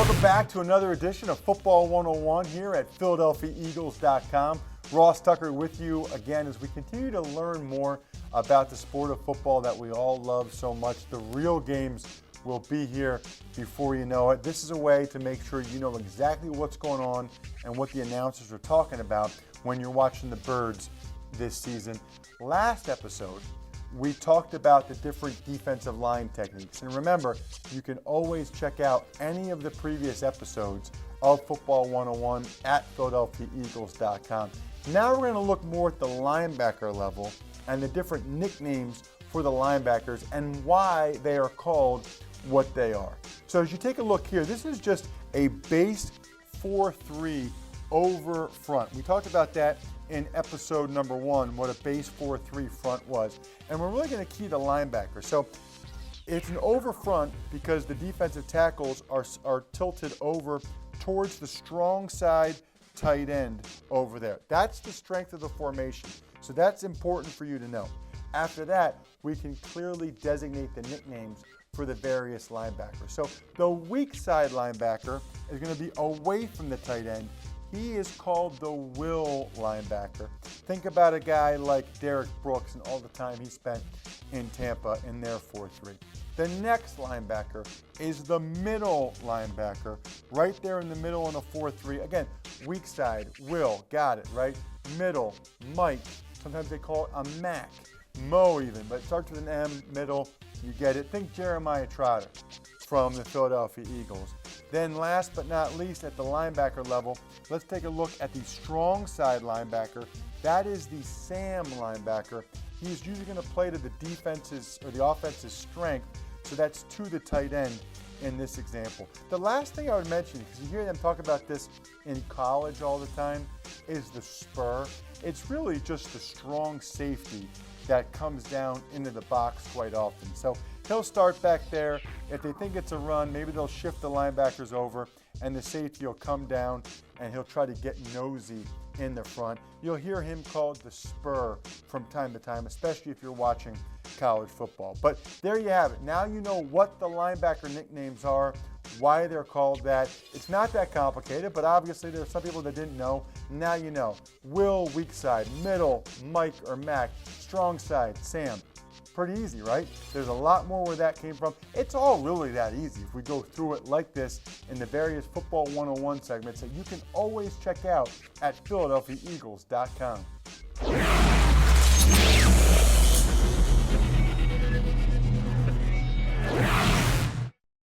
Welcome back to another edition of Football 101 here at PhiladelphiaEagles.com. Ross Tucker with you again as we continue to learn more about the sport of football that we all love so much. The real games will be here before you know it. This is a way to make sure you know exactly what's going on and what the announcers are talking about when you're watching the Birds this season. Last episode, we talked about the different defensive line techniques. And remember, you can always check out any of the previous episodes of Football 101 at PhiladelphiaEagles.com. Now we're going to look more at the linebacker level and the different nicknames for the linebackers and why they are called what they are. So as you take a look here, this is just a base 4-3 over front. We talked about that in episode number 1, what a base 4-3 front was. And we're really going to key the linebacker. So it's an over front because the defensive tackles are tilted over towards the strong side tight end over there. That's the strength of the formation. So that's important for you to know. After that, we can clearly designate the nicknames for the various linebackers. So the weak side linebacker is going to be away from the tight end. He is called the will linebacker. Think about a guy like Derek Brooks and all the time he spent in Tampa in their 4-3. The next linebacker is the middle linebacker, right there in the middle in a 4-3. Again, weak side, Will, got it, right? Middle, Mike. Sometimes they call it a Mac, Mo even, but it starts with an M, middle, you get it. Think Jeremiah Trotter from the Philadelphia Eagles. Then last but not least, at the linebacker level, let's take a look at the strong side linebacker. That is the Sam linebacker. He's usually going to play to the defense's or the offense's strength, so that's to the tight end in this example. The last thing I would mention, because you hear them talk about this in college all the time, is the spur. It's really just the strong safety that comes down into the box quite often. So he'll start back there. If they think it's a run, maybe they'll shift the linebackers over and the safety will come down and he'll try to get nosy in the front. You'll hear him called the spur from time to time, especially if you're watching college football. But there you have it. Now you know what the linebacker nicknames are, why they're called that. It's not that complicated, but obviously there are some people that didn't know. Now you know. Will, weak side. Middle, Mike or Mac. Strong side, Sam. Pretty easy, right? There's a lot more where that came from. It's all really that easy if we go through it like this in the various Football 101 segments that you can always check out at PhiladelphiaEagles.com.